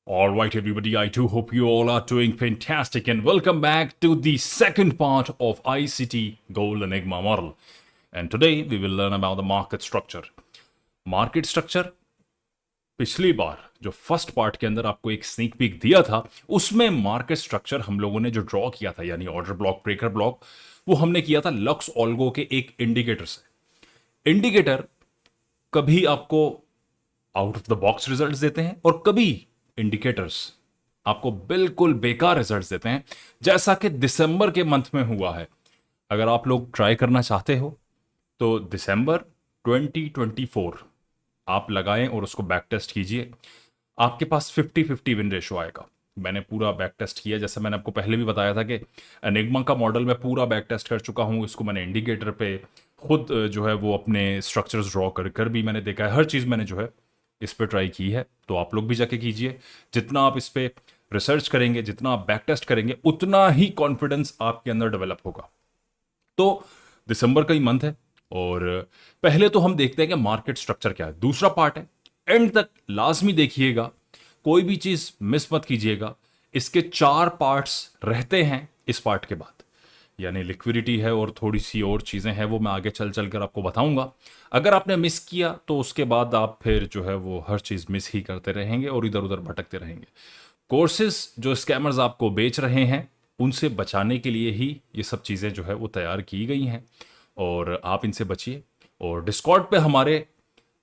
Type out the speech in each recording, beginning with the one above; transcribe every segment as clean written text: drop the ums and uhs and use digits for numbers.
All right, everybody, I do hope you all are doing fantastic and welcome back to the second part of ICT Gold Enigma model. And today we will learn about the market structure. Market structure पिछली बार जो first part के अंदर आपको एक sneak peek दिया था उसमें market structure हम लोगों ने जो ड्रॉ किया था यानी ऑर्डर ब्लॉक ब्रेकर ब्लॉक वो हमने किया था लक्स ऑल्गो के एक इंडिकेटर से। इंडिकेटर कभी आपको out of the box results देते हैं और कभी इंडिकेटर्स आपको बिल्कुल बेकार रिजल्ट्स देते हैं, जैसा कि दिसंबर के मंथ में हुआ है। अगर आप लोग ट्राई करना चाहते हो तो दिसंबर 2024 आप लगाएं और उसको बैक टेस्ट कीजिए। आपके पास 50-50 विन रेशो आएगा। मैंने पूरा बैक टेस्ट किया, जैसे मैंने आपको पहले भी बताया था कि एनिग्मा का मॉडल मैं पूरा बैक टेस्ट कर चुका हूं। इसको मैंने इंडिकेटर पे खुद जो है वो अपने स्ट्रक्चर्स ड्रॉ कर कर भी मैंने देखा है। हर चीज़ मैंने जो है इस पर ट्राई की है, तो आप लोग भी जाके कीजिए। जितना आप इस पर रिसर्च करेंगे, जितना आप बैक टेस्ट करेंगे, उतना ही कॉन्फिडेंस आपके अंदर डेवलप होगा। तो दिसंबर का ही मंथ है और पहले तो हम देखते हैं कि मार्केट स्ट्रक्चर क्या है। दूसरा पार्ट है, एंड तक लाजमी देखिएगा, कोई भी चीज मिस मत कीजिएगा। इसके 4 पार्ट्स रहते हैं इस पार्ट के बाद, यानी लिक्विडिटी है और थोड़ी सी और चीजें हैं, वो मैं आगे चल चल कर आपको बताऊंगा। अगर आपने मिस किया तो उसके बाद आप फिर जो है वो हर चीज मिस ही करते रहेंगे और इधर उधर भटकते रहेंगे। कोर्सेज जो स्कैमर्स आपको बेच रहे हैं उनसे बचाने के लिए ही ये सब चीज़ें जो है वो तैयार की गई हैं और आप इनसे बचिए। और डिस्कॉर्ड पे हमारे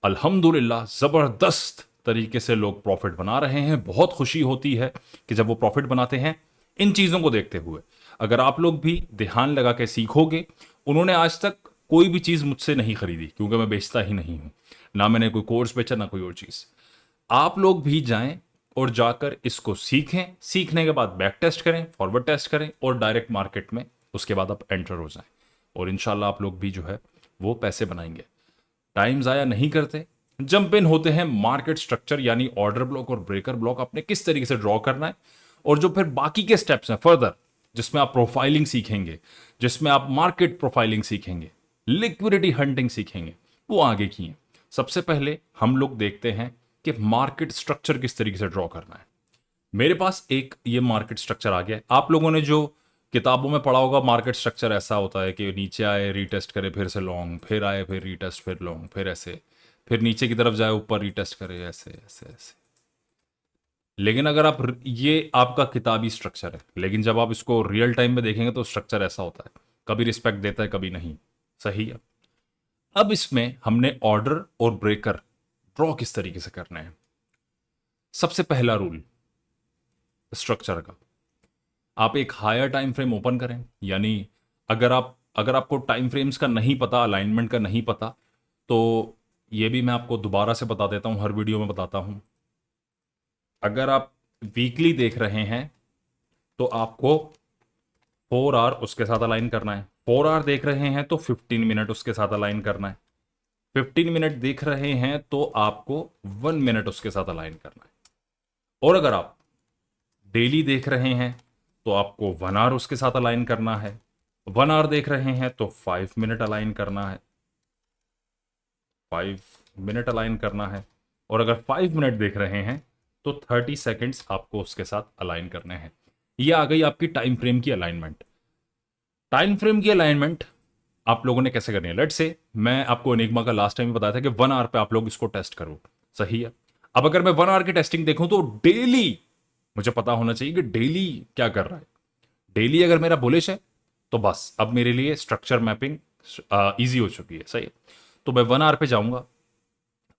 अल्हम्दुलिल्लाह ज़बरदस्त तरीके से लोग प्रॉफिट बना रहे हैं। बहुत खुशी होती है कि जब वो प्रॉफिट बनाते हैं इन चीज़ों को देखते हुए। अगर आप लोग भी ध्यान लगा के सीखोगे, उन्होंने आज तक कोई भी चीज़ मुझसे नहीं खरीदी क्योंकि मैं बेचता ही नहीं हूँ, ना मैंने कोई कोर्स बेचा ना कोई और चीज़। आप लोग भी जाएं और जाकर इसको सीखें, सीखने के बाद बैक टेस्ट करें, फॉरवर्ड टेस्ट करें और डायरेक्ट मार्केट में उसके बाद आप एंटर हो जाएं और इंशाल्लाह आप लोग भी जो है वो पैसे बनाएंगे। टाइम ज़ाया नहीं करते, जंप इन होते हैं। मार्केट स्ट्रक्चर यानी ऑर्डर ब्लॉक और ब्रेकर ब्लॉक आपने किस तरीके से ड्रॉ करना है और जो फिर बाकी के स्टेप्स हैं फर्दर, जिसमें आप प्रोफाइलिंग सीखेंगे, जिसमें आप मार्केट प्रोफाइलिंग सीखेंगे, लिक्विडिटी हंटिंग सीखेंगे, वो आगे की हैं। सबसे पहले हम लोग देखते हैं कि मार्केट स्ट्रक्चर किस तरीके से ड्रॉ करना है। मेरे पास एक ये मार्केट स्ट्रक्चर आ गया है। आप लोगों ने जो किताबों में पढ़ा होगा मार्केट स्ट्रक्चर ऐसा होता है कि नीचे आए रीटेस्ट करे फिर से लॉन्ग, फिर आए फिर रीटेस्ट फिर लॉन्ग, फिर ऐसे, फिर नीचे की तरफ जाए ऊपर रीटेस्ट करे, ऐसे ऐसे ऐसे। लेकिन अगर आप ये आपका किताबी स्ट्रक्चर है, लेकिन जब आप इसको रियल टाइम में देखेंगे तो स्ट्रक्चर ऐसा होता है, कभी रिस्पेक्ट देता है कभी नहीं। सही है। अब इसमें हमने ऑर्डर और ब्रेकर ड्रॉ किस तरीके से करना है। सबसे पहला रूल स्ट्रक्चर का, आप एक हायर टाइम फ्रेम ओपन करें। यानी अगर आपको टाइम फ्रेम्स का नहीं पता, अलाइनमेंट का नहीं पता, तो ये भी मैं आपको दोबारा से बता देता हूं, हर वीडियो में बताता हूं। अगर आप वीकली देख रहे हैं तो आपको 4 आवर उसके साथ अलाइन करना है। 4 आवर देख रहे हैं तो 15 मिनट उसके साथ अलाइन करना है। 15 मिनट देख रहे हैं तो आपको 1 मिनट उसके साथ अलाइन करना है। और अगर आप डेली देख रहे हैं तो आपको 1 आवर उसके साथ अलाइन करना है। 1 आवर देख रहे हैं तो 5 मिनट अलाइन करना है, 5 मिनट अलाइन करना है। और अगर 5 मिनट देख रहे हैं तो 30 सेकेंड्स आपको उसके साथ अलाइन करने हैं। ये आ गई आपकी टाइम फ्रेम की अलाइनमेंट। टाइम फ्रेम की अलाइनमेंट आप लोगों ने कैसे करनी है। लेट्स से मैं आपको एनिग्मा का लास्ट टाइम बताया था कि 1 आवर पे आप लोग इसको टेस्ट करो। सही है। अब अगर मैं 1 आवर की टेस्टिंग देखूं तो डेली मुझे पता होना चाहिए कि डेली क्या कर रहा है। डेली अगर मेरा बुलिश है तो बस अब मेरे लिए स्ट्रक्चर मैपिंग इजी हो चुकी है। सही है। तो मैं 1 आवर पे जाऊंगा।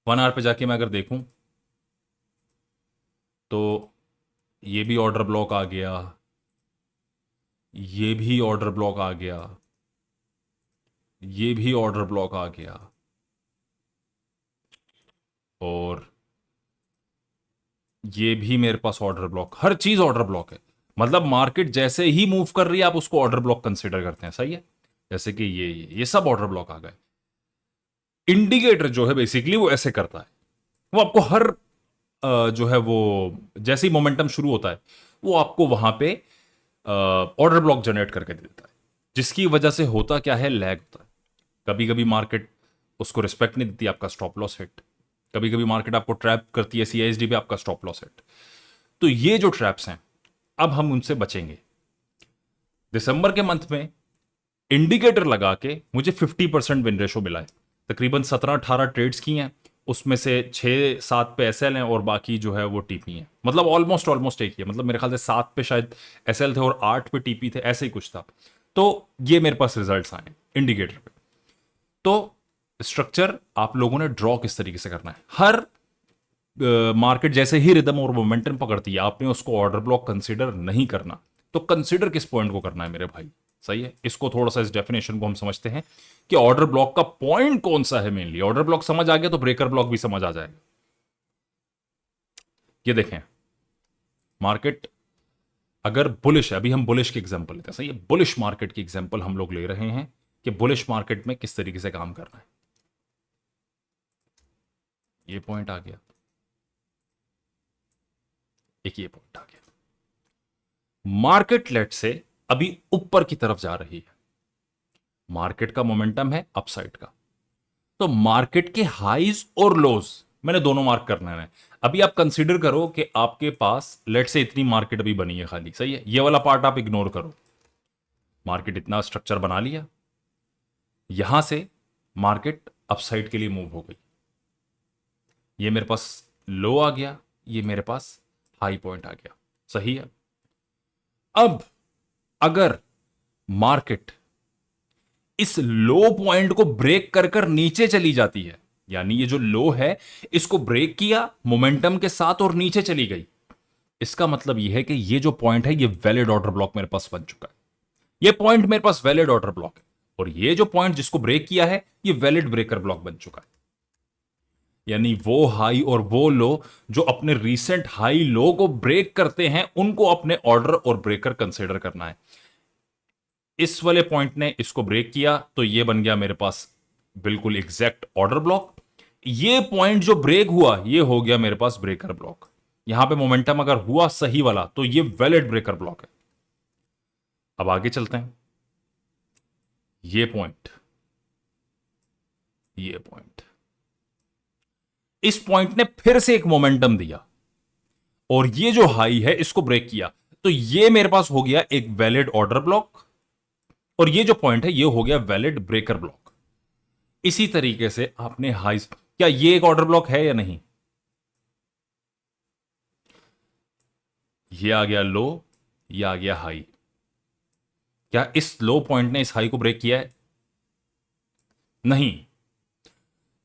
1 आवर पे जाके मैं अगर देखूं तो ये भी ऑर्डर ब्लॉक आ गया, ये भी ऑर्डर ब्लॉक आ गया, ये भी ऑर्डर ब्लॉक आ गया और ये भी मेरे पास ऑर्डर ब्लॉक। हर चीज ऑर्डर ब्लॉक है। मतलब मार्केट जैसे ही मूव कर रही है आप उसको ऑर्डर ब्लॉक कंसीडर करते हैं। सही है। जैसे कि ये सब ऑर्डर ब्लॉक आ गए। इंडिकेटर जो है बेसिकली वो ऐसे करता है, वो आपको हर जो है वो जैसे ही मोमेंटम शुरू होता है वो आपको वहां पे ऑर्डर ब्लॉक जनरेट करके दे देता है, जिसकी वजह से होता क्या है, लैग होता है। कभी कभी मार्केट उसको रिस्पेक्ट नहीं देती, आपका स्टॉप लॉस हिट। कभी कभी मार्केट आपको ट्रैप करती है सीआईएसडी पे, आपका स्टॉप लॉस हिट। तो ये जो ट्रैप्स हैं अब हम उनसे बचेंगे। दिसंबर के मंथ में इंडिकेटर लगा के मुझे 50% विन रेशो मिला है। तकरीबन 17-18 ट्रेड्स की हैं, उसमें से 6-7 पे एसएल हैं और बाकी जो है वो टीपी हैं। मतलब ऑलमोस्ट एक ही है, मतलब मेरे ख्याल से 7 पे शायद एसएल थे और 8 पे टीपी थे, ऐसे ही कुछ था। तो ये मेरे पास रिजल्ट्स आए इंडिकेटर पे। तो स्ट्रक्चर आप लोगों ने ड्रॉ किस तरीके से करना है, हर मार्केट जैसे ही रिदम और मोमेंटम पकड़ती है आपने उसको ऑर्डर ब्लॉक कंसीडर नहीं करना। तो कंसीडर किस पॉइंट को करना है मेरे भाई, सही है। इसको थोड़ा सा इस डेफिनेशन को हम समझते हैं कि ऑर्डर ब्लॉक का पॉइंट कौन सा है। मेनली ऑर्डर ब्लॉक समझ आ गया तो ब्रेकर ब्लॉक भी समझ आ जाएगा। ये देखें, मार्केट अगर बुलिश है, अभी हम बुलिश की एग्जांपल लेते हैं, सही है। बुलिश मार्केट की एग्जांपल हम लोग ले रहे हैं कि बुलिश मार्केट में किस तरीके से काम करना है। ये पॉइंट आ गया, एक ये पॉइंट आ गया। मार्केट लेट से अभी ऊपर की तरफ जा रही है, मार्केट का मोमेंटम है अपसाइड का। तो मार्केट के हाईज और लोज मैंने दोनों मार्क करना है। अभी आप कंसीडर करो कि आपके पास लेट से इतनी मार्केट अभी बनी है खाली, सही है। ये वाला पार्ट आप इग्नोर करो। मार्केट इतना स्ट्रक्चर बना लिया, यहां से मार्केट अपसाइड के लिए मूव हो गई। ये मेरे पास लो आ गया, ये मेरे पास हाई पॉइंट आ गया, सही है। अब अगर मार्केट इस लो पॉइंट को ब्रेक कर कर नीचे चली जाती है, यानी ये जो लो है इसको ब्रेक किया मोमेंटम के साथ और नीचे चली गई, इसका मतलब यह है कि ये जो पॉइंट है ये वैलिड ऑर्डर ब्लॉक मेरे पास बन चुका है। ये पॉइंट मेरे पास वैलिड ऑर्डर ब्लॉक है और ये जो पॉइंट जिसको ब्रेक किया है ये वैलिड ब्रेकर ब्लॉक बन चुका है। यानी वो हाई और वो लो जो अपने रीसेंट हाई लो को ब्रेक करते हैं उनको अपने ऑर्डर और ब्रेकर कंसीडर करना है। इस वाले पॉइंट ने इसको ब्रेक किया तो ये बन गया मेरे पास बिल्कुल एग्जैक्ट ऑर्डर ब्लॉक। ये पॉइंट जो ब्रेक हुआ ये हो गया मेरे पास ब्रेकर ब्लॉक। यहां पे मोमेंटम अगर हुआ सही वाला तो ये वैलिड ब्रेकर ब्लॉक है। अब आगे चलते हैं। ये पॉइंट, ये पॉइंट, इस पॉइंट ने फिर से एक मोमेंटम दिया और ये जो हाई है इसको ब्रेक किया, तो ये मेरे पास हो गया एक वैलिड ऑर्डर ब्लॉक और ये जो पॉइंट है ये हो गया वैलिड ब्रेकर ब्लॉक। इसी तरीके से आपने हाई, क्या ये एक ऑर्डर ब्लॉक है या नहीं? ये आ गया लो, ये आ गया हाई। क्या इस लो पॉइंट ने इस हाई को ब्रेक किया है? नहीं।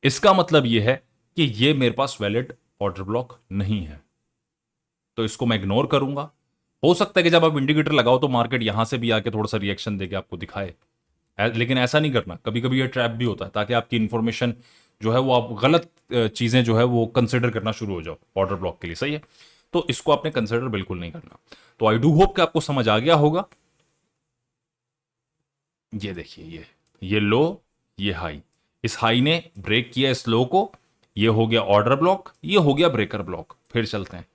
इसका मतलब यह है कि ये मेरे पास वैलिड ऑर्डर ब्लॉक नहीं है, तो इसको मैं इग्नोर करूंगा। हो सकता है कि जब आप इंडिकेटर लगाओ तो मार्केट यहां से भी आके थोड़ा सा रिएक्शन देके आपको दिखाए, लेकिन ऐसा नहीं करना। कभी कभी ये ट्रैप भी होता है ताकि आपकी इंफॉर्मेशन जो है वो आप गलत चीजें जो है वो कंसिडर करना शुरू हो जाओ ऑर्डर ब्लॉक के लिए, सही है। तो इसको आपने कंसिडर बिल्कुल नहीं करना। तो आई डू होप कि आपको समझ आ गया होगा। ये देखिए, ये लो, ये हाई, इस हाई ने ब्रेक किया इस लो को, ये हो गया ऑर्डर ब्लॉक, ये हो गया ब्रेकर ब्लॉक। फिर चलते हैं,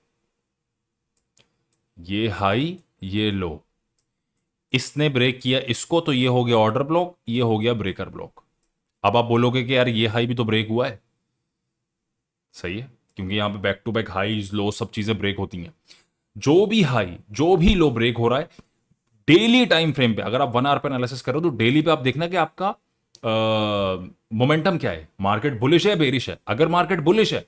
ये हाई, ये लो, इसने ब्रेक किया इसको तो ये हो गया ऑर्डर ब्लॉक, ये हो गया ब्रेकर ब्लॉक। अब आप बोलोगे कि यार ये हाई भी तो ब्रेक हुआ है, सही है, क्योंकि यहां पे back to back high low सब चीजें ब्रेक होती हैं। जो भी हाई जो भी लो ब्रेक हो रहा है डेली टाइम फ्रेम पे, अगर आप 1 आवर पे एनालिसिस करो तो डेली पे आप देखना कि आपका मोमेंटम क्या है, मार्केट बुलिश है बेरिश है। अगर मार्केट बुलिश है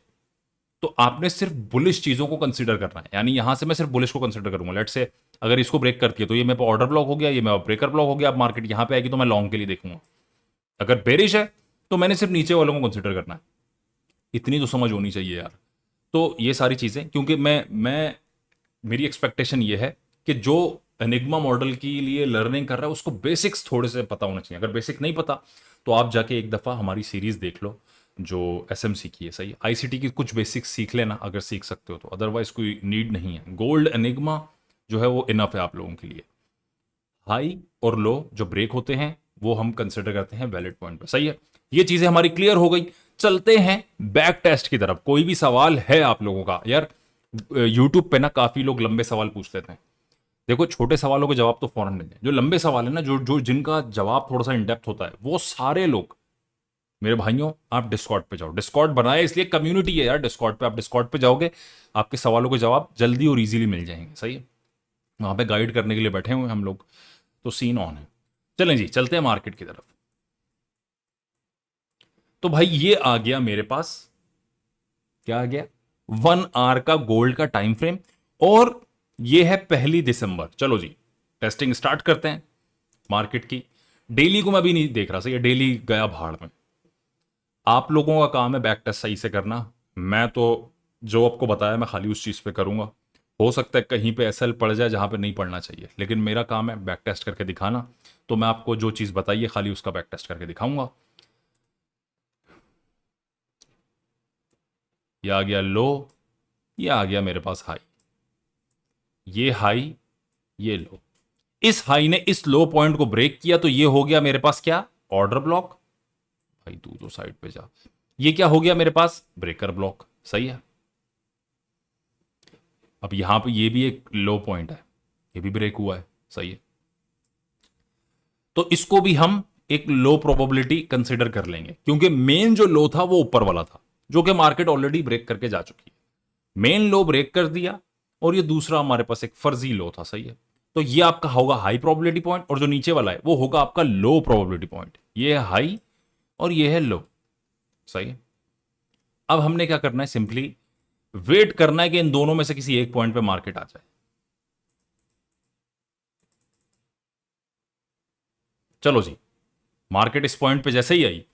तो आपने सिर्फ बुलिश चीजों को कंसीडर करना है, यानी यहां से मैं सिर्फ बुलिश को कंसीडर करूंगा। लेट से अगर इसको ब्रेक करती है तो ये मेरे पास ऑर्डर ब्लॉक हो गया, ये मेरा ब्रेकर ब्लॉक हो गया। अब मार्केट यहां पे आएगी तो मैं लॉन्ग के लिए देखूंगा। अगर बेरिश है तो मैंने सिर्फ नीचे वालों को कंसीडर करना है। इतनी तो समझ होनी चाहिए यार। तो ये सारी चीजें, क्योंकि मैं मेरी एक्सपेक्टेशन ये है कि जो एनिग्मा मॉडल के लिए लर्निंग कर रहा है उसको बेसिक्स थोड़े से पता होना चाहिए। अगर बेसिक नहीं पता तो आप जाके एक दफ़ा हमारी सीरीज़ देख लो जो एसएमसी की है, सही है। आईसीटी की कुछ बेसिक्स सीख लेना अगर सीख सकते हो तो, अदरवाइज कोई नीड नहीं है। गोल्ड एनिग्मा जो है वो इनफ है आप लोगों के लिए। हाई और लो जो ब्रेक होते हैं वो हम कंसिडर करते हैं वैलिड पॉइंट पे, सही है। ये चीज़ें हमारी क्लियर हो गई। चलते हैं बैक टेस्ट की तरफ। कोई भी सवाल है आप लोगों का? यार यूट्यूब पे ना काफ़ी लोग लंबे सवाल पूछ लेते हैं। देखो, छोटे सवालों के जवाब तो फौरन नहीं दें। जो लंबे सवाल है ना, जो जो जिनका जवाब थोड़ा सा इन डेप्थ होता है, वो सारे लोग मेरे भाइयों आप डिस्कॉर्ड पे जाओ, डिस्कॉर्ड बनाए इसलिए कम्युनिटी है यार डिस्कॉर्ड पे, आप डिस्कॉर्ड पे जाओगे आपके सवालों के जवाब जल्दी और इजीली मिल जाएंगे, सही है। वहां पे गाइड करने के लिए बैठे हुए हैं हम लोग, तो सीन ऑन है। चलें जी, चलते हैं मार्केट की तरफ। तो भाई ये आ गया मेरे पास, क्या आ गया, 1 आवर का गोल्ड का टाइम फ्रेम, और ये है 1 दिसंबर। चलो जी, टेस्टिंग स्टार्ट करते हैं मार्केट की। डेली को मैं भी नहीं देख रहा, सही है, डेली गया भाड़ में। आप लोगों का काम है बैक टेस्ट सही से करना, मैं तो जो आपको बताया मैं खाली उस चीज़ पे करूंगा। हो सकता है कहीं पे एसएल पड़ जाए जहां पे नहीं पड़ना चाहिए, लेकिन मेरा काम है बैक टेस्ट करके दिखाना। तो मैं आपको जो चीज़ बताइए खाली उसका बैक टेस्ट करके दिखाऊंगा। ये आ गया लो, ये आ गया मेरे पास हाई, ये हाई, ये लो। इस हाई ने इस लो पॉइंट को ब्रेक किया तो ये हो गया मेरे पास क्या, ऑर्डर ब्लॉक। भाई तू तो साइड पे जा। ये क्या हो गया मेरे पास, ब्रेकर ब्लॉक, सही है। अब यहां पे ये भी एक लो पॉइंट है, ये भी ब्रेक हुआ है, सही है। तो इसको भी हम एक लो प्रोबेबिलिटी कंसिडर कर लेंगे, क्योंकि मेन जो लो था वो ऊपर वाला था, जो कि मार्केट ऑलरेडी ब्रेक करके जा चुकी है। मेन लो ब्रेक कर दिया, और ये दूसरा हमारे पास एक फर्जी लो था, सही है। तो ये आपका होगा हाई प्रोबेबिलिटी पॉइंट, और जो नीचे वाला है वो होगा आपका लो प्रोबेबिलिटी पॉइंट। ये है हाई और ये है लो, सही है। अब हमने क्या करना है, सिंपली वेट करना है कि इन दोनों में से किसी एक पॉइंट पे मार्केट आ जाए। चलो जी, मार्केट इस पॉइंट पे जैसे ही आई,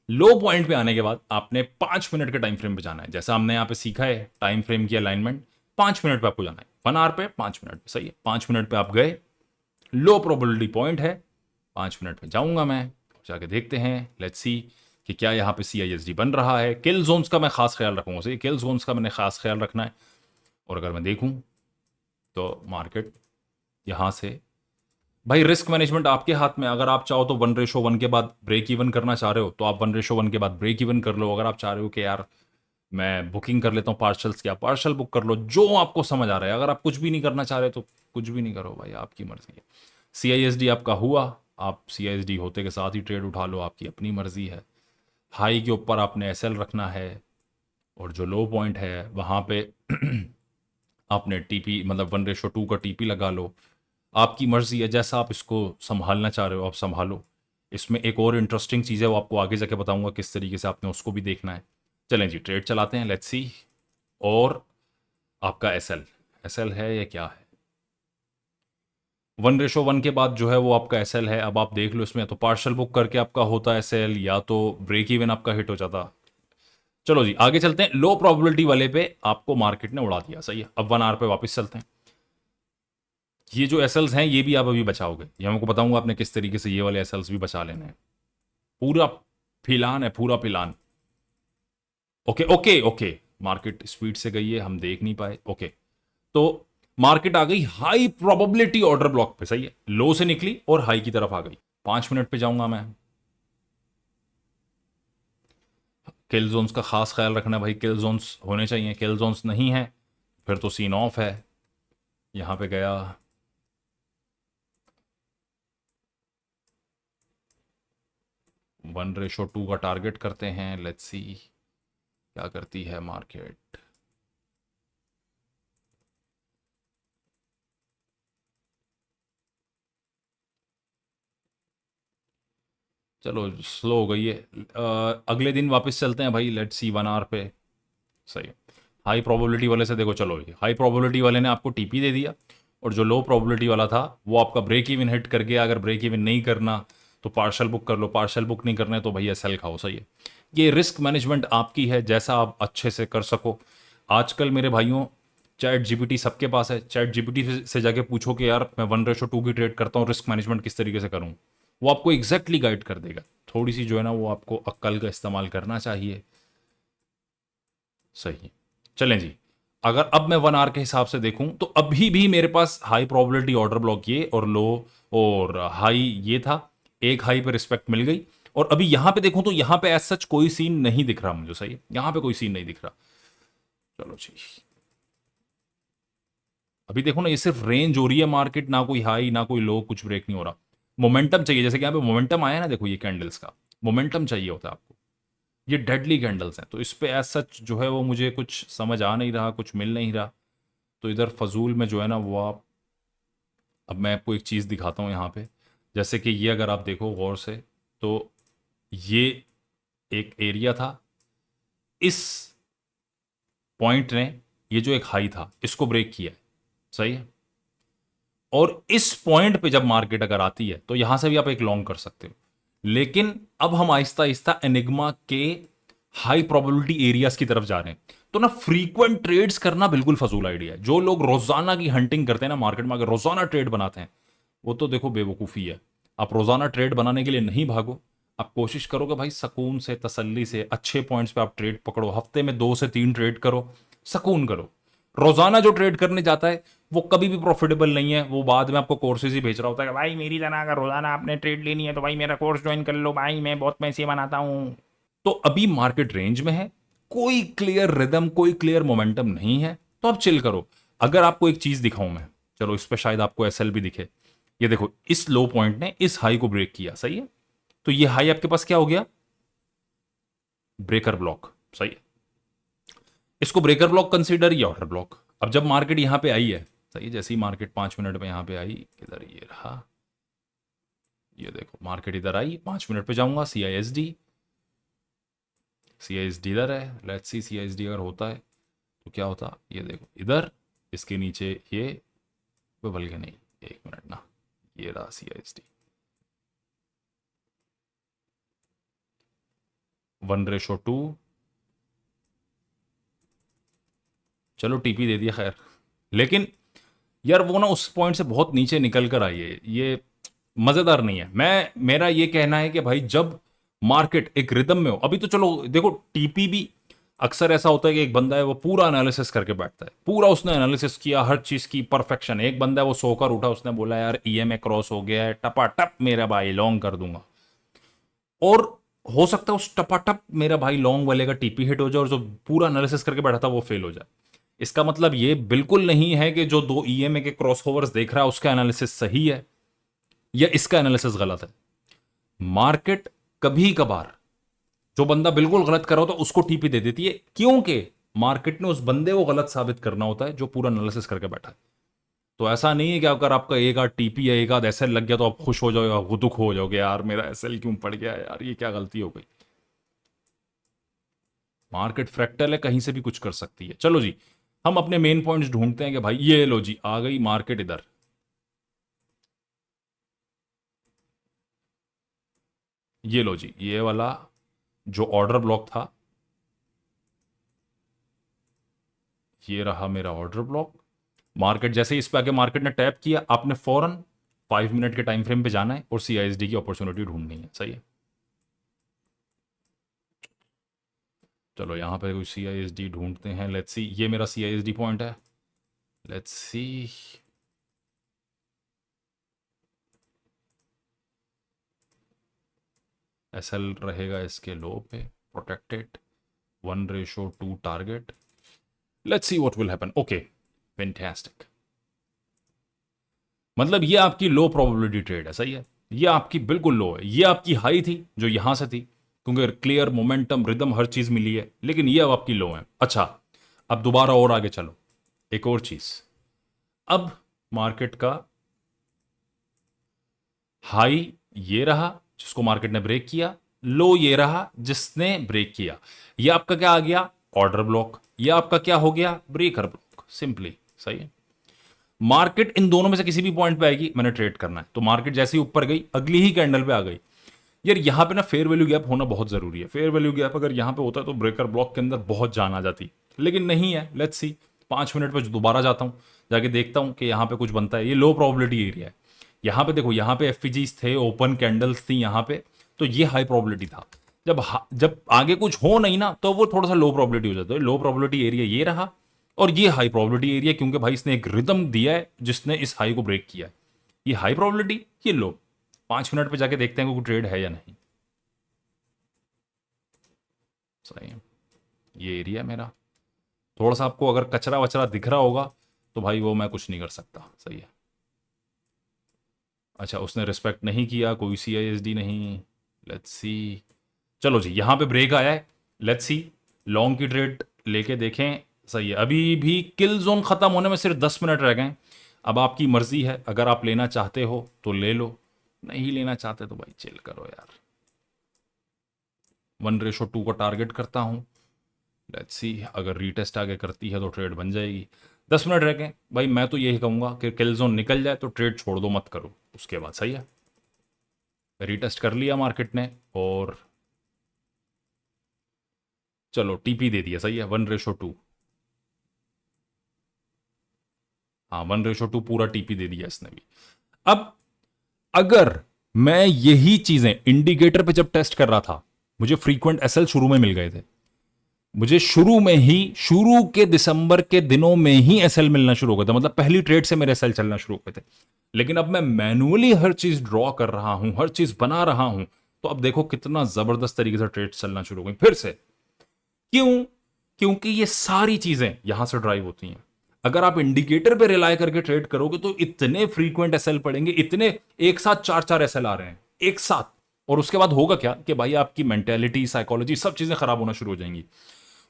लो पॉइंट पे आने के बाद आपने 5 मिनट के टाइम फ्रेम पे जाना है। जैसा हमने यहां पे सीखा है टाइम फ्रेम की अलाइनमेंट, 5 मिनट पे आपको जाना है, 1 आवर पे 5 मिनट पे, सही है। 5 मिनट पे आप गए, लो प्रोबेबिलिटी पॉइंट है, 5 मिनट पे जाऊंगा मैं, जाके देखते हैं, लेट्स सी कि क्या यहाँ पे CISD बन रहा है। किल जोन्स का मैं खास ख्याल रखूंगा, सही, किल जोन्स का मैंने खास ख्याल रखना है। और अगर मैं देखूं तो मार्केट यहां से, भाई रिस्क मैनेजमेंट आपके हाथ में। अगर आप चाहो तो 1:1 के बाद ब्रेक इवन करना चाह रहे हो तो आप 1:1 के बाद ब्रेक इवन कर लो। अगर आप चाह रहे हो कि यार मैं बुकिंग कर लेता हूँ पार्शल्स, क्या पार्शल बुक कर लो, जो आपको समझ आ रहा है। अगर आप कुछ भी नहीं करना चाह रहे तो कुछ भी नहीं करो भाई, आपकी मर्जी है। CISD आपका हुआ, आप CISD होते के साथ ही ट्रेड उठा लो, आपकी अपनी मर्जी है। हाई के ऊपर आपने SL रखना है, और जो लो पॉइंट है वहाँ पे आपने TP मतलब 1:2 का TP लगा लो। आपकी मर्जी है, जैसा आप इसको संभालना चाह रहे हो आप संभालो। इसमें एक और इंटरेस्टिंग चीज़ है, वो आपको आगे जाके बताऊंगा किस तरीके से आपने उसको भी देखना है। चलें जी, ट्रेड चलाते हैं, लेट्स सी। और आपका एसएल है या क्या है, 1:1 के बाद जो है वो आपका SL है। अब आप देख लो, इसमें या तो पार्शल बुक करके आपका होता SL, या तो ब्रेक इवन आपका हिट हो जाता। चलो जी आगे चलते हैं। लो प्रोबेबिलिटी वाले पे आपको मार्केट ने उड़ा दिया, सही है। अब 1 आवर पे वापस चलते हैं। ये जो SLs हैं ये भी आप अभी बचाओगे, ये मैं आपको बताऊंगा आपने किस तरीके से ये वाले SLs भी बचा लेने हैं। पूरा फिलान है, पूरा plan. Okay okay okay, market speed से गई है, हम देख नहीं पाए। ओके, तो मार्केट आ गई हाई प्रोबेबिलिटी ऑर्डर ब्लॉक पे, सही है। लो से निकली और हाई की तरफ आ गई। 5 मिनट पे जाऊंगा मैं। किल जोन्स का खास ख्याल रखना भाई, किल जोन्स होने चाहिए। किल जोन्स नहीं है फिर तो सीन ऑफ है। यहां पे गया, 1:2 का टारगेट करते हैं, लेट्स सी क्या करती है मार्केट। चलो स्लो हो गई है, अगले दिन वापस चलते हैं भाई, लेट्स सी 1 आवर पे, सही है। हाई प्रोबेबिलिटी वाले से देखो, चलो ये हाई प्रोबेबिलिटी वाले ने आपको TP दे दिया, और जो लो प्रोबेबिलिटी वाला था वो आपका ब्रेक इवन हिट कर गया। अगर ब्रेक इवन नहीं करना तो पार्शल बुक कर लो, पार्शल बुक नहीं करना है तो भैया सेल खाओ, सही है। ये रिस्क मैनेजमेंट आपकी है, जैसा आप अच्छे से कर सको। आजकल मेरे भाइयों ChatGPT सबके पास है। ChatGPT से जाके पूछो कि यार मैं 1:2 की ट्रेड करता हूँ, रिस्क मैनेजमेंट किस तरीके से करूँ, वो आपको एग्जैक्टली गाइड कर देगा। थोड़ी सी जो है ना वो आपको अक्ल का इस्तेमाल करना चाहिए, सही है। चलें जी, अगर अब मैं 1 आवर के हिसाब से देखूं तो अभी भी मेरे पास हाई प्रोबेबिलिटी ऑर्डर ब्लॉक ये, और लो और हाई ये था। एक हाई पे रिस्पेक्ट मिल गई, और अभी यहां पे देखूं तो यहां पे एज सच कोई सीन नहीं दिख रहा मुझे, सही है। यहां पे कोई सीन नहीं दिख रहा। चलो जी, अभी देखो ना, ये सिर्फ रेंज हो रही है मार्केट, ना कोई हाई ना कोई लो, कुछ ब्रेक नहीं हो रहा। मोमेंटम चाहिए, जैसे कि यहाँ पे मोमेंटम आया ना, देखो ये कैंडल्स का मोमेंटम चाहिए होता है आपको। ये डेडली कैंडल्स हैं, तो इस पे एज सच जो है वो मुझे कुछ समझ आ नहीं रहा, कुछ मिल नहीं रहा। तो इधर फजूल में जो है ना वो आप, अब मैं आपको एक चीज़ दिखाता हूँ यहाँ पे। जैसे कि ये अगर आप देखो गौर से, तो ये एक एरिया था, इस पॉइंट ने, ये जो एक हाई था इसको ब्रेक किया है, सही है। और इस पॉइंट पे जब मार्केट अगर आती है तो यहां से भी आप एक लॉन्ग कर सकते हो। लेकिन अब हम आहिस्ता आहिस्ता एनिग्मा के हाई प्रोबेबिलिटी एरियाज की तरफ जा रहे हैं। तो ना फ्रीक्वेंट ट्रेड्स करना बिल्कुल फजूल आइडिया है। जो लोग रोजाना की हंटिंग करते हैं ना मार्केट में, अगर रोजाना ट्रेड बनाते हैं, वो तो देखो बेवकूफ़ी है। आप रोजाना ट्रेड बनाने के लिए नहीं भागो। आप कोशिश करो कि भाई सुकून से, तसल्ली से, अच्छे पॉइंट्स पे आप ट्रेड पकड़ो। हफ्ते में 2 से 3 ट्रेड करो, सुकून करो। रोजाना जो ट्रेड करने जाता है वो कभी भी प्रॉफिटेबल नहीं है। वो बाद में आपको कोर्सेज ही भेज रहा होता है कि भाई मेरी तरह अगर रोजाना आपने ट्रेड लेनी है तो भाई मेरा कोर्स ज्वाइन कर लो, भाई मैं बहुत पैसे बनाता हूं। तो अभी मार्केट रेंज में है, कोई क्लियर रिदम, कोई क्लियर मोमेंटम नहीं है, तो आप चिल करो। अगर आपको एक चीज दिखाऊं मैं, चलो इस पे शायद आपको एसएल भी दिखे। ये देखो, इस लो पॉइंट ने इस हाई को ब्रेक किया, सही है। तो ये हाई आपके पास क्या हो गया? ब्रेकर ब्लॉक, सही है। इसको ब्रेकर ब्लॉक कंसीडर या ऑर्डर ब्लॉक। अब जब मार्केट यहां पे आई है, सही है, जैसे ही मार्केट 5 मिनट में यहां पे आई, इधर ये रहा, ये देखो मार्केट इधर आई, 5 मिनट पे जाऊंगा, सीआईएसडी, सीआईएसडी इधर है, लेट्स सी सीआईएसडी अगर होता है तो क्या होता। ये देखो इधर, इसके नीचे ये, बल्कि नहीं, 1 मिनट ना, ये रहा सीआईएसडी, 1:2। चलो टीपी दे दिया, खैर। लेकिन यार वो ना उस पॉइंट से बहुत नीचे निकल कर आई है, ये मजेदार नहीं है। मेरा ये कहना है कि भाई जब मार्केट एक रिदम में हो, अभी तो चलो देखो टीपी भी अक्सर ऐसा होता है कि एक बंदा है वो पूरा एनालिसिस करके बैठता है, पूरा उसने एनालिसिस किया, हर चीज की परफेक्शन। एक बंदा है वो सोकर उठा, उसने बोला यार ईएमए क्रॉस हो गया है, टपाटप मेरा भाई लॉन्ग कर दूंगा। और हो सकता है उस टपाटप मेरा भाई लॉन्ग वाले का टीपी हिट हो जाए और जो पूरा एनालिसिस करके बैठा था वो फेल हो जाए। इसका मतलब ये बिल्कुल नहीं है कि जो 2 ईएमए के क्रॉसओवर्स देख रहा है उसका एनालिसिस सही है या इसका एनालिसिस गलत है। मार्केट कभी कभार जो बंदा बिल्कुल गलत कर रहा होता है उसको टीपी दे देती है, क्योंकि मार्केट ने उस बंदे को गलत साबित करना होता है जो पूरा एनालिसिस करके बैठा है। तो ऐसा नहीं है कि अगर आपका एक आध टीपी या एक आध एसएल लग गया तो आप खुश हो जाओगे, दुख हो जाओगे, यार मेरा एसएल क्यों पड़ गया, यार ये क्या गलती हो गई। मार्केट फ्रैक्टल है, कहीं से भी कुछ कर सकती है। चलो जी, हम अपने मेन पॉइंट्स ढूंढते हैं कि भाई ये लो जी, आ गई मार्केट इधर। ये लो जी, ये वाला जो ऑर्डर ब्लॉक था, ये रहा मेरा ऑर्डर ब्लॉक। मार्केट जैसे ही इस पे आके मार्केट ने टैप किया, आपने फौरन 5 मिनट के टाइम फ्रेम पे जाना है और सीआईएसडी की अपॉर्चुनिटी ढूंढनी है, सही है। चलो यहां पे कोई सीआईएसडी ढूंढते हैं, लेट्स सी। ये मेरा सीआईएसडी पॉइंट है, लेट्स सी। एसएल रहेगा इसके लो पे, protected, 1:2 target. Let's see what will happen. Okay, fantastic. मतलब ये आपकी लो प्रोबेबिलिटी ट्रेड है, सही है। ये आपकी बिल्कुल लो है। ये आपकी हाई थी जो यहां से थी, क्योंकि क्लियर मोमेंटम, रिदम, हर चीज मिली है। लेकिन ये अब आपकी लो है। अच्छा, अब दोबारा और आगे चलो, एक और चीज। अब मार्केट का हाई ये रहा जिसको मार्केट ने ब्रेक किया, लो ये रहा जिसने ब्रेक किया। ये आपका क्या आ गया? Order block. ये आपका क्या हो गया? ब्रेकर ब्लॉक, सिंपली, सही है। मार्केट इन दोनों में से किसी भी पॉइंट पे आएगी, मैंने ट्रेड करना है। तो मार्केट जैसे ही ऊपर गई, अगली ही कैंडल पे आ गई। यार यहां पे ना फेयर वैल्यू गैप होना बहुत जरूरी है। फेयर वैल्यू गैप अगर यहां पे होता है तो ब्रेकर ब्लॉक के अंदर बहुत जान आ जाती, लेकिन नहीं है। लेट्स सी, 5 मिनट पे दोबारा जाता हूं, जाके देखता हूं कि यहां पे कुछ बनता है। ये लो प्रोबेबिलिटी एरिया है। यहां पे देखो, यहां पे एफपीजीज थे, ओपन कैंडल्स थी यहां पे, तो ये हाई प्रोबेबिलिटी था। जब आगे कुछ हो नहीं ना, तो वो थोड़ा सा लो प्रोबेबिलिटी हो जाता है। लो प्रोबेबिलिटी एरिया ये रहा, और ये हाई प्रोबेबिलिटी एरिया, क्योंकि भाई इसने एक रिदम दिया है जिसने इस हाई को ब्रेक किया है। ये हाई प्रोबेबिलिटी, ये लो। 5 मिनट पे जाके देखते हैं कोई ट्रेड है या नहीं। सही है, ये एरिया है मेरा। थोड़ा सा आपको अगर कचरा वचरा दिख रहा होगा तो भाई वो मैं कुछ नहीं कर सकता, सही है। अच्छा, उसने रिस्पेक्ट नहीं किया, कोई सीआईएसडी नहीं। Let's see. चलो जी, यहां पे ब्रेक आया है, लेट्स सी, लॉन्ग की ट्रेड लेके देखें। सही है, अभी भी किल जोन खत्म होने में सिर्फ 10 मिनट रह गए। अब आपकी मर्जी है, अगर आप लेना चाहते हो तो ले लो, नहीं लेना चाहते तो भाई चिल करो यार। 1:2 को टारगेट करता हूं। लेट्स सी, अगर रीटेस्ट आगे करती है तो ट्रेड बन जाएगी। 10 मिनट रह गए भाई, मैं तो यही कहूंगा कि किल जोन निकल जाए तो ट्रेड छोड़ दो, मत करो उसके बाद। सही है, रीटेस्ट कर लिया मार्केट ने और चलो टीपी दे दिया। सही है, 1:2। हाँ, 1:2 पूरा टीपी दे दिया इसने भी। अब अगर मैं यही चीजें इंडिकेटर पे जब टेस्ट कर रहा था, मुझे फ्रीक्वेंट एसएल शुरू में मिल गए थे। मुझे शुरू में ही, शुरू के दिसंबर के दिनों में ही एसएल मिलना शुरू हो गया था, मतलब पहली ट्रेड से मेरे एसएल चलना शुरू हो गए थे। लेकिन अब मैं मैनुअली हर चीज ड्रॉ कर रहा हूं, हर चीज बना रहा हूं, तो अब देखो कितना जबरदस्त तरीके से ट्रेड चलना शुरू हो गई फिर से। क्यों? क्योंकि ये सारी चीजें यहां से ड्राइव होती हैं। अगर आप इंडिकेटर पे रिलाय करके ट्रेड करोगे तो इतने फ्रीक्वेंट एसएल पड़ेंगे, इतने एक साथ चार चार एसएल आ रहे हैं एक साथ, और उसके बाद होगा क्या कि भाई आपकी मेंटेलिटी, साइकोलॉजी, सब चीजें खराब होना शुरू हो जाएंगी।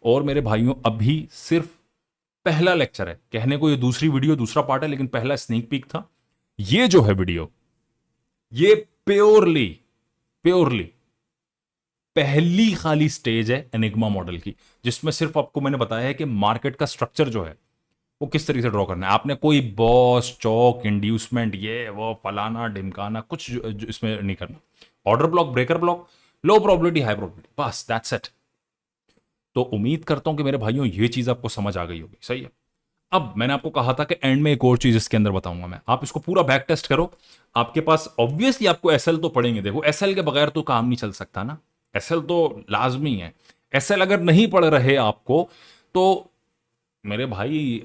और मेरे भाइयों, अभी सिर्फ पहला लेक्चर है, कहने को ये दूसरी वीडियो, दूसरा पार्ट है, लेकिन पहला स्नीक पीक था। ये जो है वीडियो, ये प्योरली प्योरली पहली खाली स्टेज है एनिग्मा मॉडल की, जिसमें सिर्फ आपको मैंने बताया है कि मार्केट का स्ट्रक्चर जो है वो किस तरीके से ड्रॉ करना है। आपने कोई बॉस, चौक, इंड्यूसमेंट, ये वो फलाना ढिमकाना कुछ जो इसमें नहीं करना। ऑर्डर ब्लॉक, ब्रेकर ब्लॉक, लो प्रोबेबिलिटी, हाई प्रोबेबिलिटी, बस दैट्स इट। तो उम्मीद करता हूं कि मेरे भाइयों ये चीज आपको समझ आ गई होगी। सही है, अब मैंने आपको कहा था कि एंड में एक और चीज इसके अंदर बताऊंगा मैं, आप इसको पूरा बैक टेस्ट करो। आपके पास ऑब्वियसली आपको एसएल तो पढ़ेंगे, देखो एसएल के बगैर तो काम नहीं चल सकता ना, एसएल तो लाजमी है। एसएल अगर नहीं पढ़ रहे आपको तो मेरे भाई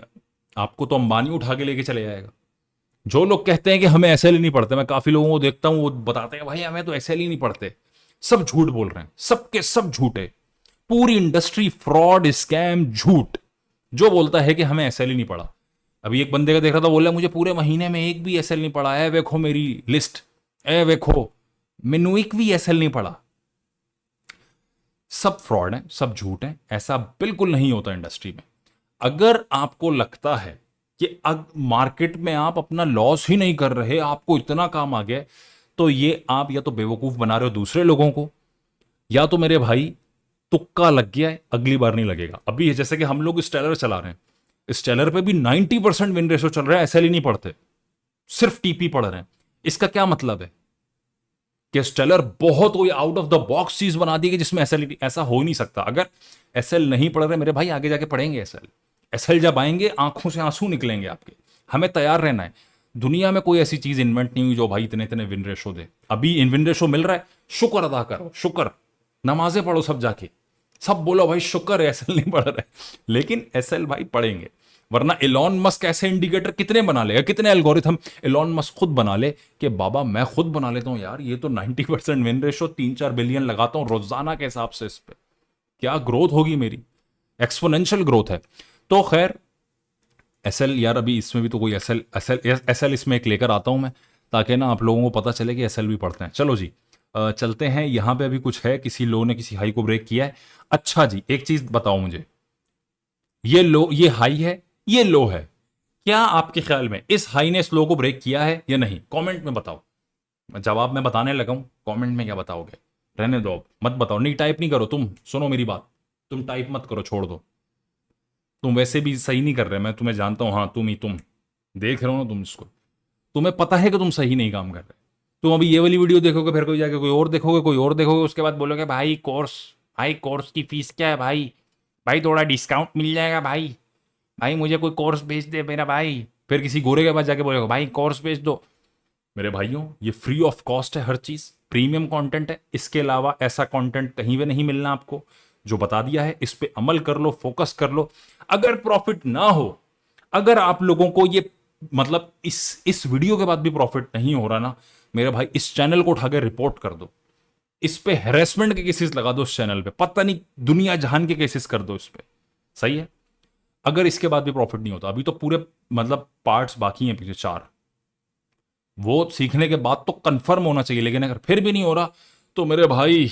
आपको तो अंबानी उठा के लेके चले जाएगा। जो लोग कहते हैं कि हमें एसएल ही नहीं पढ़ते, मैं काफी लोगों को देखता हूं वो बताते हैं भाई हमें तो एसएल ही नहीं पढ़ते। सब झूठ बोल रहे हैं, सबके सब झूठे, पूरी इंडस्ट्री फ्रॉड, स्कैम, झूठ। जो बोलता है कि हमें एसएल ही नहीं पढ़ा, अभी एक बंदे का देख रहा था, बोल रहा मुझे पूरे महीने में एक भी एसएल नहीं पढ़ा है, देखो मेरी लिस्ट, ए देखो मैनू एक भी एसएल नहीं पढ़ा। सब फ्रॉड है, सब झूठ है, ऐसा बिल्कुल नहीं होता इंडस्ट्री में। अगर आपको लगता है कि अब मार्केट में आप अपना लॉस ही नहीं कर रहे, आपको इतना काम आ गया, तो ये आप या तो बेवकूफ बना रहे हो दूसरे लोगों को, या तो मेरे भाई तुक्का लग गया है, अगली बार नहीं लगेगा। अभी जैसे कि हम लोग स्टेलर चला रहे हैं, स्टेलर पे भी 90% विन रेशो चल रहा है, एसएल ही नहीं पढ़ते, सिर्फ टीपी पढ़ रहे हैं। इसका क्या मतलब है कि स्टेलर बहुत कोई आउट ऑफ द बॉक्स चीज बना दी कि जिसमें एसएल, ऐसा हो ही नहीं सकता। अगर एसएल नहीं पढ़ रहे मेरे भाई, आगे जाके पढ़ेंगे एसएल। एसएल जब आएंगे आंखों से आंसू निकलेंगे आपके। हमें तैयार रहना है। दुनिया में कोई ऐसी चीज इन्वेंट नहीं हुई जो भाई इतने इतने विन रेशो दे। अभी इन विन रेशो मिल रहा है, शुक्र अदा करो, शुक्र, नमाजें पढ़ो सब जाके, सब बोलो भाई शुक्र है एसएल नहीं पढ़ रहे, लेकिन एसएल भाई पढ़ेंगे। वरना एलॉन मस्क ऐसे इंडिकेटर कितने बना लेगा, कितने एल्गोरिथम एलॉन मस्क खुद बना ले कि बाबा मैं खुद बना लेता हूं यार, ये तो 90% विन रेशो, 3-4 बिलियन लगाता हूं रोजाना के हिसाब से, इस पे क्या ग्रोथ होगी मेरी, एक्सपोनेंशियल ग्रोथ है। तो खैर एसएल यार, अभी इसमें भी तो कोई एसएल एसएल एसएल इसमें एक लेकर आता हूं मैं, ताकि ना आप लोगों को पता चले कि एसएल भी पढ़ते हैं। चलो जी, चलते हैं। यहां पे अभी कुछ है, किसी लो ने किसी हाई को ब्रेक किया है। अच्छा जी, एक चीज बताओ मुझे, ये लो, ये हाई है, ये लो है, क्या आपके ख्याल में इस हाई ने इस लो को ब्रेक किया है या नहीं? कमेंट में बताओ। जवाब मैं बताने लगा हूं, कमेंट में क्या बताओगे? रहने दो, अब मत बताओ, नहीं टाइप नहीं करो तुम, सुनो मेरी बात, तुम टाइप मत करो, छोड़ दो। तुम वैसे भी सही नहीं कर रहे, मैं तुम्हें जानता हूं, हाँ तुम ही, तुम देख रहे हो ना तुम इसको, तुम्हें पता है कि तुम सही नहीं काम कर रहे। तुम अभी ये वाली वीडियो देखोगे, फिर कोई जाके कोई और देखोगे, कोई और देखोगे, उसके बाद बोलोगे भाई कोर्स, भाई कोर्स की फीस क्या है भाई, भाई थोड़ा डिस्काउंट मिल जाएगा भाई, भाई मुझे कोई कोर्स भेज दे मेरा भाई। फिर किसी गोरे के पास जाके बोलेगा भाई कोर्स भेज दो। मेरे भाइयों, ये फ्री ऑफ कॉस्ट है, हर चीज प्रीमियम कंटेंट है। इसके अलावा ऐसा कंटेंट कहीं पे नहीं मिलना आपको, जो बता दिया है इस पे अमल कर लो, फोकस कर लो। अगर प्रॉफिट ना हो, अगर आप लोगों को ये मतलब इस वीडियो के बाद भी प्रॉफिट नहीं हो रहा ना, मेरे भाई इस चैनल को उठा के रिपोर्ट कर दो, इस पे हेरेसमेंट के केसेस लगा दो, इस चैनल पे पता नहीं दुनिया जहान के केसेस कर दो इस पे। सही है, अगर इसके बाद भी प्रॉफिट नहीं होता, अभी तो पूरे मतलब पार्ट्स बाकी हैं पीछे 4, वो सीखने के बाद तो कंफर्म होना चाहिए। लेकिन अगर फिर भी नहीं हो रहा तो मेरे भाई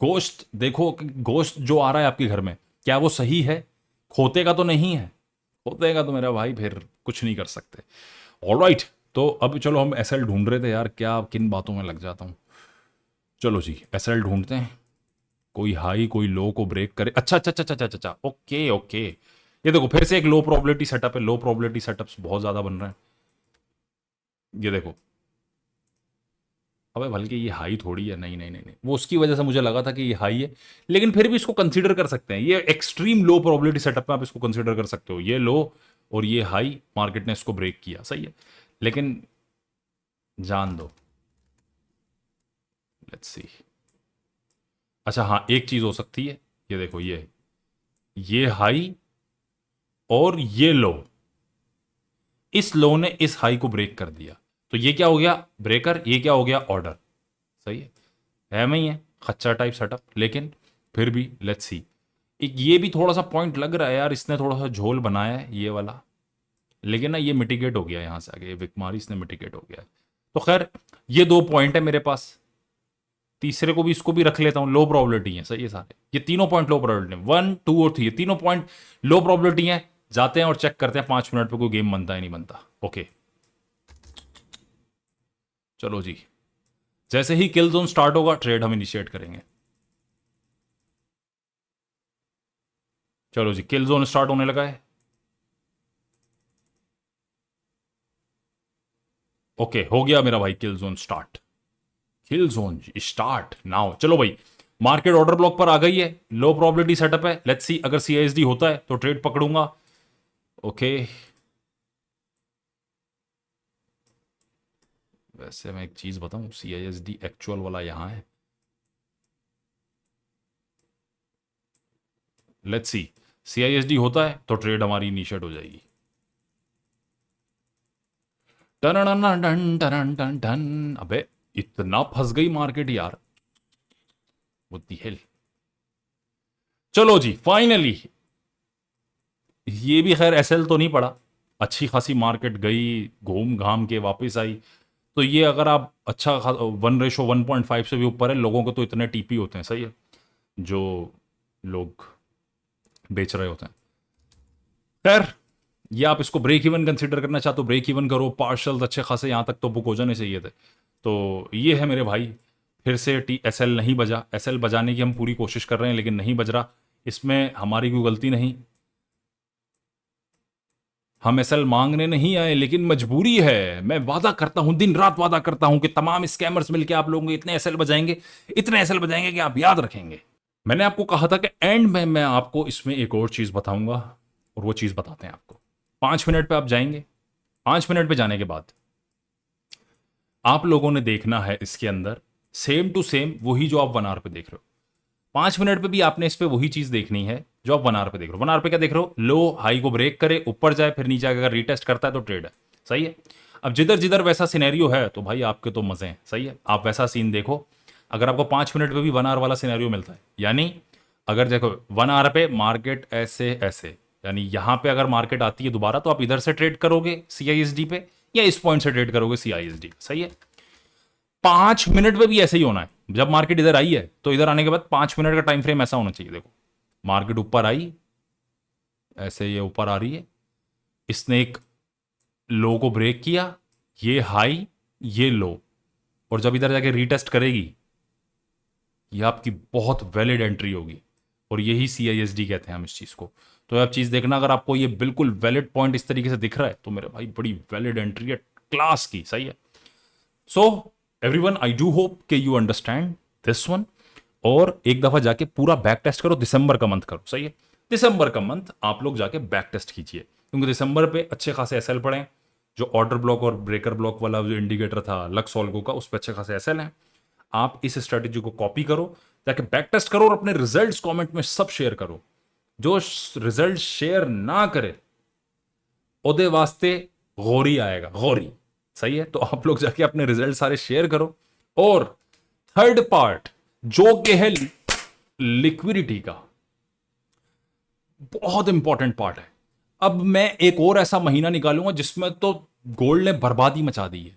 गोश्त देखो कि गोश्त जो आ रहा है आपके घर में क्या वो सही है, खोते का तो नहीं है। खोते का तो मेरा भाई फिर कुछ नहीं कर सकते। ऑलराइट, तो अब चलो हम एसएल ढूंढ रहे थे यार, क्या किन बातों में लग जाता हूँ। चलो जी एसएल ढूंढते हैं, कोई हाई कोई लो को ब्रेक करे। अच्छा अच्छा अच्छा अच्छा अच्छा अच्छा, ओके ओके, ये देखो फिर से एक लो प्रोबेबिलिटी सेटअप है। लो प्रोबेबिलिटी सेटअप्स बहुत ज्यादा बन रहे हैं, ये देखो। अबे बल्कि ये हाई थोड़ी है, नहीं नहीं नहीं नहीं, वो उसकी वजह से मुझे लगा था कि ये हाई है, लेकिन फिर भी इसको कंसीडर कर सकते हैं। ये एक्सट्रीम लो प्रोबेबिलिटी सेटअप में आप इसको कंसीडर कर सकते हो। ये लो और ये हाई, मार्केट ने इसको ब्रेक किया, सही है, लेकिन जान दो, लेट्स सी। अच्छा हाँ, एक चीज हो सकती है, ये देखो, ये हाई और ये लो, इस लो ने इस हाई को ब्रेक कर दिया, तो ये क्या हो गया ब्रेकर, ये क्या हो गया ऑर्डर, सही है मैं ही है खच्चा टाइप सेटअप, लेकिन फिर भी लेट्स सी। एक ये भी थोड़ा सा पॉइंट लग रहा है यार, इसने थोड़ा सा झोल बनाया है ये वाला, लेकिन ना ये मिटिगेट हो गया यहां से आगे, विकमारी इसने मिटिगेट हो गया है। तो खैर ये 2 पॉइंट है मेरे पास, तीसरे को भी इसको भी रख लेता हूं, लो प्रोबेबिलिटी है, सही है सारे, ये तीनों पॉइंट लो प्रोबेबिलिटी, 1 2 और 3, ये तीनों पॉइंट लो प्रोबेबिलिटी है। जाते हैं और चेक करते हैं 5 मिनट पे कोई गेम बनता है नहीं बनता। ओके चलो जी, जैसे ही किल जोन स्टार्ट होगा ट्रेड हम इनिशिएट करेंगे। चलो जी, किल जोन स्टार्ट होने लगा है। ओके हो गया मेरा भाई, किल जोन स्टार्ट, किल जोन स्टार्ट नाउ। चलो भाई, मार्केट ऑर्डर ब्लॉक पर आ गई है, लो प्रोबेबिलिटी सेटअप है, लेट्स सी अगर सीआईएसडी होता है तो ट्रेड पकड़ूंगा। ओके वैसे मैं एक चीज बताऊं, सीआईएसडी एक्चुअल वाला यहां है, लेट्स सी सीआईएसडी होता है तो ट्रेड हमारी इनिशिएट हो जाएगी। टन टन टन टन टन टन, अबे इतना फंस गई मार्केट यार, व्हाट द हेल। चलो जी फाइनली, ये भी खैर एसएल तो नहीं पड़ा, अच्छी खासी मार्केट गई घूम घाम के वापस आई। तो ये अगर आप अच्छा 1:1.5 से भी ऊपर है, लोगों को तो इतने टीपी होते हैं, सही है, जो लोग बेच रहे होते हैं। खैर ये आप इसको ब्रेक इवन कंसिडर करना चाहते हो ब्रेक इवन करो, पार्शल्स अच्छे खासे यहाँ तक तो बुक हो जाने चाहिए थे। तो ये है मेरे भाई, फिर से एसएल नहीं बजा, एसएल बजाने की हम पूरी कोशिश कर रहे हैं लेकिन नहीं बज रहा, इसमें हमारी कोई गलती नहीं, हम एसएल मांगने नहीं आए लेकिन मजबूरी है। मैं वादा करता हूं, दिन रात वादा करता हूं कि तमाम स्कैमर्स मिलकर आप लोगों को इतने एसएल बजाएंगे, इतने एसएल बजाएंगे कि आप याद रखेंगे। मैंने आपको कहा था कि एंड में मैं आपको इसमें एक और चीज बताऊंगा, और वो चीज बताते हैं आपको। 5 मिनट पे आप जाएंगे, 5 मिनट पे जाने के बाद आप लोगों ने देखना है इसके अंदर सेम टू सेम वही जो आप 1 आवर पे देख रहे हो। 5 मिनट पे भी आपने इस पे वही चीज देखनी है जो आप 1 आवर पे देख रहे हो। 1 आवर पे क्या देख रहे हो, लो हाई को ब्रेक करे, ऊपर जाए, फिर नीचे अगर रीटेस्ट करता है तो ट्रेड है, सही है। अब जिधर जिधर वैसा सिनेरियो है तो भाई आपके तो मजे हैं, सही है, आप वैसा सीन देखो। अगर आपको 5 मिनट पे भी 1 आवर वाला सिनेरियो मिलता है, यानी अगर देखो 1 आवर पे मार्केट ऐसे ऐसे, यानी यहां पे अगर मार्केट आती है दोबारा तो आप इधर से ट्रेड करोगे सीआईएसडी पे, या इस पॉइंट से ट्रेड करोगे सीआईएसडी पे, सही है। 5 मिनट पे भी ऐसे ही होना है, जब मार्केट इधर आई है तो इधर आने के बाद 5 मिनट का टाइम फ्रेम ऐसा होना चाहिए। देखो मार्केट ऊपर आई, ऐसे ये ऊपर आ रही है, इसने एक लो को ब्रेक किया, ये हाई ये लो, और जब इधर जाके रीटेस्ट करेगी ये आपकी बहुत वैलिड एंट्री होगी, और यही सीआईएसडी कहते हैं हम इस चीज को। तो आप चीज देखना, अगर आपको ये बिल्कुल वैलिड पॉइंट इस तरीके से दिख रहा है तो मेरे भाई बड़ी वैलिड एंट्री है क्लास की, सही है। So everyone, I do hope कि यू अंडरस्टैंड दिस वन, और एक दफा जाके पूरा बैक टेस्ट करो, दिसंबर का मंथ करो, सही है। दिसंबर का मंथ आप लोग जाके बैक टेस्ट कीजिए, क्योंकि दिसंबर पे अच्छे खासे एसएल पड़े, जो ऑर्डर ब्लॉक और ब्रेकर ब्लॉक वाला जो इंडिकेटर था लक्सोल्गो का, उस पर अच्छे खासे एसएल हैं। आप इस स्ट्रेटेजी को कॉपी करो, जाके बैक टेस्ट करो, और अपने रिजल्ट्स कमेंट में सब शेयर करो। जो रिजल्ट शेयर ना करे ओदे वास्ते गौरी आएगा, गौरी, सही है। तो आप लोग जाके अपने रिजल्ट सारे शेयर करो। और थर्ड पार्ट जो कि है लिक्विडिटी का, बहुत इंपॉर्टेंट पार्ट है। अब मैं एक और ऐसा महीना निकालूंगा जिसमें तो गोल्ड ने बर्बादी मचा दी है,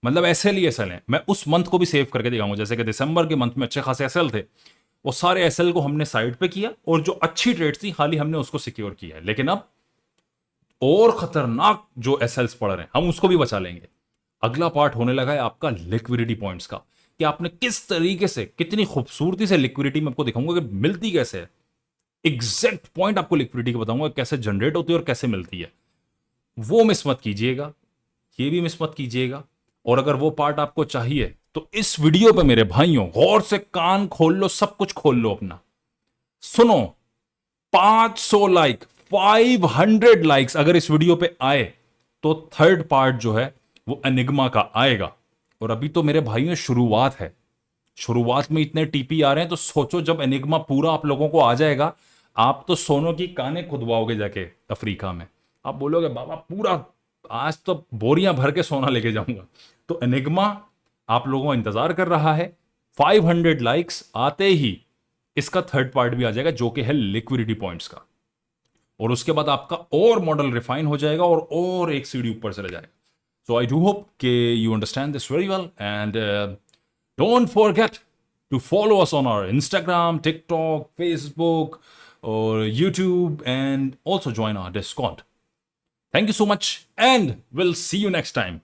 मतलब एसएल ही एसएल है। मैं उस मंथ को भी सेव करके दिखाऊंगा, जैसे कि दिसंबर के मंथ में अच्छे खासे एसएल थे, वो सारे एसएल को हमने साइड पे किया और जो अच्छी ट्रेड्स थी खाली हमने उसको सिक्योर किया है। लेकिन अब और खतरनाक जो एसएल्स पड़ रहे हैं हम उसको भी बचा लेंगे। अगला पार्ट होने लगा है आपका लिक्विडिटी पॉइंट्स का, कि आपने किस तरीके से, कितनी खूबसूरती से लिक्विडिटी में आपको दिखाऊंगा कि मिलती कैसे है। एग्जैक्ट पॉइंट आपको लिक्विडिटी का बताऊंगा, कैसे जनरेट होती है और कैसे मिलती है। वो मिस मत कीजिएगा, ये भी मिस मत कीजिएगा। और अगर वो पार्ट आपको चाहिए तो इस वीडियो पे मेरे भाइयों गौर से कान खोल लो, सब कुछ खोल लो अपना, सुनो। 500 लाइक, 500 लाइक्स अगर इस वीडियो पे आए तो थर्ड पार्ट जो है वो एनिग्मा का आएगा। और अभी तो मेरे भाइयों शुरुआत है, शुरुआत में इतने टीपी आ रहे हैं, तो सोचो जब एनिग्मा पूरा आप लोगों को आ जाएगा, आप तो सोनों की काने खुदवाओगे जाके अफ्रीका में। आप बोलोगे बाबा पूरा आज तो बोरियां भर के सोना लेके जाऊंगा। तो एनिग्मा आप लोगों का इंतजार कर रहा है। 500 लाइक्स आते ही इसका थर्ड पार्ट भी आ जाएगा, जो कि है लिक्विडिटी पॉइंट्स का। और उसके बाद आपका और मॉडल रिफाइन हो जाएगा और एक सीढ़ी ऊपर चला जाएगा। सो आई डू होप कि you understand this very well, and don't forget to follow us on our Instagram, TikTok, Facebook, or YouTube, and also join our Discord. Thank you so much, and we'll see you next time.